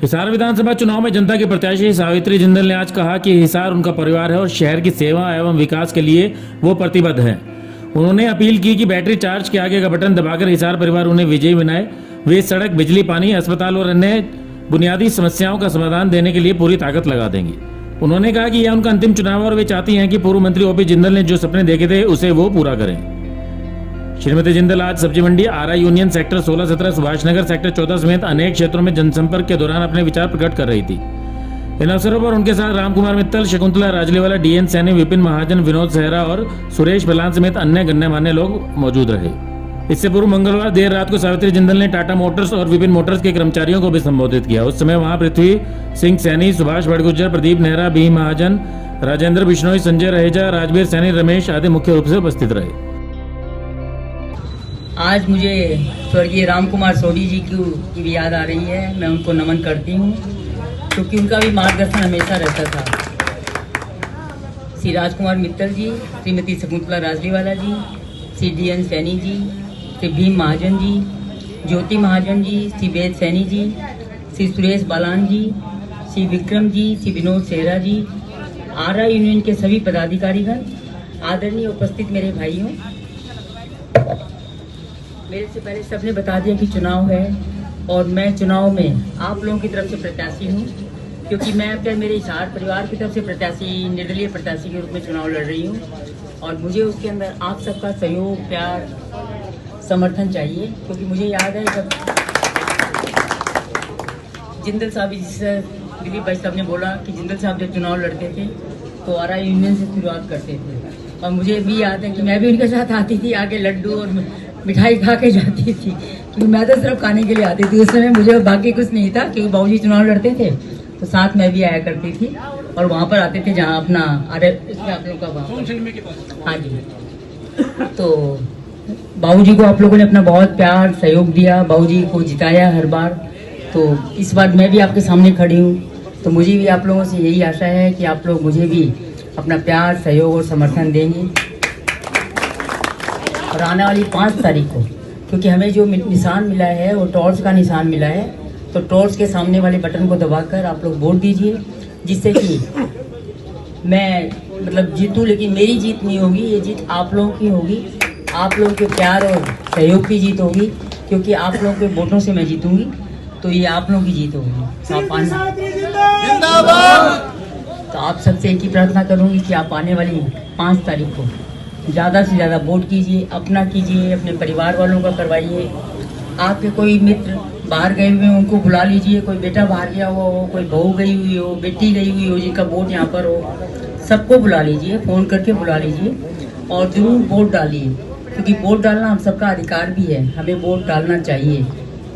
हिसार विधानसभा चुनाव में जनता की प्रत्याशी सावित्री जिंदल ने आज कहा कि हिसार उनका परिवार है और शहर की सेवा एवं विकास के लिए वो प्रतिबद्ध है। उन्होंने अपील की कि बैटरी चार्ज के आगे का बटन दबाकर हिसार परिवार उन्हें विजयी बनाए। वे सड़क, बिजली, पानी, अस्पताल और अन्य बुनियादी समस्याओं का समाधान देने के लिए पूरी ताकत लगा देंगी। उन्होंने कहा कि यह उनका अंतिम चुनाव है और वे चाहती हैं कि पूर्व मंत्री ओपी जिंदल ने जो सपने देखे थे उसे वो पूरा करें। श्रीमती जिंदल आज सब्जी मंडी, आरा union, sector 16-17, Subhash Nagar, sector 14 समेत अनेक क्षेत्रों में जनसंपर्क के दौरान अपने विचार प्रकट कर रही थी। इन अवसरों पर उनके साथ रामकुमार मित्तल, शकुंतला राजलेवाला, डीएन सैनी, विपिन महाजन, विनोद सेहरा और सुरेश बलान समेत अन्य गण्यमान्य लोग मौजूद रहे। इससे पूर्व मंगलवार देर रात को सावित्री जिंदल ने टाटा मोटर्स और विपिन मोटर्स के कर्मचारियों को भी संबोधित किया। उस समय वहां पृथ्वी सिंह सैनी, सुभाष बड़गुज्जर, प्रदीप नेहरा, बी महाजन, राजेंद्र बिश्नोई, संजय रहेजा, राजवीर सैनी, रमेश आदि मुख्य रूप से उपस्थित रहे। आज मुझे स्वर्गीय रामकुमार सोडी जी की भी याद आ रही है। मैं उनको नमन करती हूँ क्योंकि उनका भी मार्गदर्शन हमेशा रहता था। श्री राजकुमार मित्तल जी, श्रीमती शकुंतला राजलीवाला जी, श्री डीएन सैनी जी, श्री भीम महाजन जी, ज्योति महाजन जी, श्री वेद सैनी जी, श्री सुरेश बालान जी, श्री विक्रम जी, श्री विनोद सेहरा जी, आरा यूनियन के सभी पदाधिकारीगण, आदरणीय उपस्थित मेरे भाइयों, मेरे से पहले सबने बता दिया कि चुनाव है और मैं चुनाव में आप लोगों की तरफ से प्रत्याशी हूँ क्योंकि मैं अपने मेरे हिसार परिवार की तरफ से प्रत्याशी, निर्दलीय प्रत्याशी के रूप में चुनाव लड़ रही हूँ और मुझे उसके अंदर आप सबका सहयोग, प्यार, समर्थन चाहिए क्योंकि मुझे याद है जब जिंदल साहब जिससे दिलीप भाई साहब ने बोला कि जिंदल साहब जब चुनाव लड़ते थे तो आरा यूनियन से शुरुआत करते थे और मुझे भी याद है कि मैं भी उनके साथ आती थी, आके लड्डू और मिठाई खा के जाती थी क्योंकि मैं तो सिर्फ खाने के लिए आती थी। उस समय मुझे बाकी कुछ नहीं था क्योंकि बाबूजी चुनाव लड़ते थे तो साथ में भी आया करती थी और वहाँ पर आते थे जहाँ अपना इसमें आप लोग का हाँ जी। तो बाबूजी को आप लोगों ने अपना बहुत प्यार, सहयोग दिया, बाबूजी को जिताया हर बार। तो इस बार मैं भी आपके सामने खड़ी हूँ तो मुझे भी आप लोगों से यही आशा है कि आप लोग मुझे भी अपना प्यार, सहयोग और समर्थन देंगे। और आने वाली 5 तारीख को क्योंकि हमें जो निशान मिला है वो टॉर्च का निशान मिला है तो टॉर्च के सामने वाले बटन को दबाकर आप लोग वोट दीजिए जिससे कि मैं मतलब जीतूं, लेकिन मेरी जीत नहीं होगी, ये जीत आप लोगों की होगी। आप लोगों के प्यार और सहयोग की जीत होगी क्योंकि आप लोगों के वोटों से मैं जीतूंगी तो ये आप लोगों की जीत होगी। तो आप सबसे एक ही प्रार्थना करूंगी कि आप आने वाली 5 तारीख को ज़्यादा से ज़्यादा वोट कीजिए, अपना कीजिए, अपने परिवार वालों का करवाइए। आपके कोई मित्र बाहर गए हुए हैं उनको बुला लीजिए, कोई बेटा बाहर गया हुआ हो, कोई बहू गई हुई हो, बेटी गई हुई हो जिनका वोट यहाँ पर हो, सबको बुला लीजिए, फ़ोन करके बुला लीजिए और ज़रूर वोट डालिए क्योंकि वोट डालना हम सबका अधिकार भी है। हमें वोट डालना चाहिए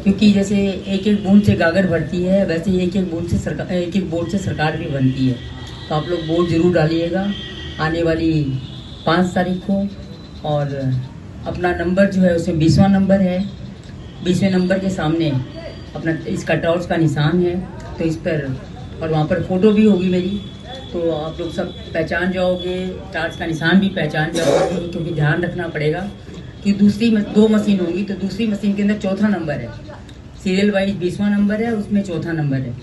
क्योंकि जैसे एक एक बूंद से गागर भरती है वैसे एक एक बूंद से सरकार, एक एक वोट से सरकार भी बनती है। तो आप लोग वोट ज़रूर डालिएगा आने वाली 5 तारीख को। और अपना नंबर जो है उसमें 20वां नंबर है, 20वें नंबर के सामने अपना इसका टॉर्च का निशान है तो इस पर और वहाँ पर फ़ोटो भी होगी मेरी तो आप लोग सब पहचान जाओगे, टॉर्च का निशान भी पहचान जाओगे क्योंकि ध्यान रखना पड़ेगा कि दूसरी 2 मशीन होगी तो दूसरी मशीन के अंदर 4था नंबर है, सीरियल वाइज 20वां नंबर है, उसमें 4था नंबर है।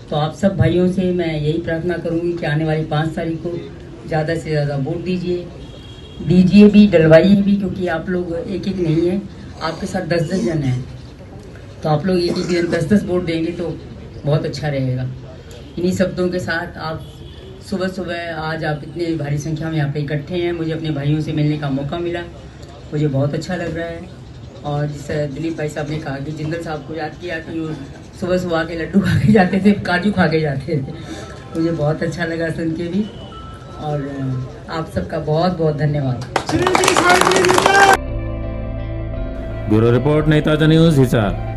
तो आप सब भाइयों से मैं यही प्रार्थना करूँगी कि आने वाली 5 तारीख को ज़्यादा से ज़्यादा वोट दीजिए भी, डलवाइए भी क्योंकि आप लोग एक एक नहीं है, आपके साथ 10-10 जन हैं तो आप लोग एक एक 10-10 वोट देंगे तो बहुत अच्छा रहेगा। इन्हीं शब्दों के साथ आप सुबह आज आप इतने भारी संख्या में यहाँ पे इकट्ठे हैं, मुझे अपने भाइयों से मिलने का मौका मिला, मुझे बहुत अच्छा लग रहा है। और जिससे दिलीप भाई साहब ने कहा कि जिंदल साहब को याद किया कि वो सुबह आके लड्डू खा के जाते थे, काजू खा के जाते थे, मुझे बहुत अच्छा लगा सुन के भी। और आप सबका बहुत बहुत धन्यवाद। ब्यूरो रिपोर्ट, नई ताजा न्यूज़, हिसार।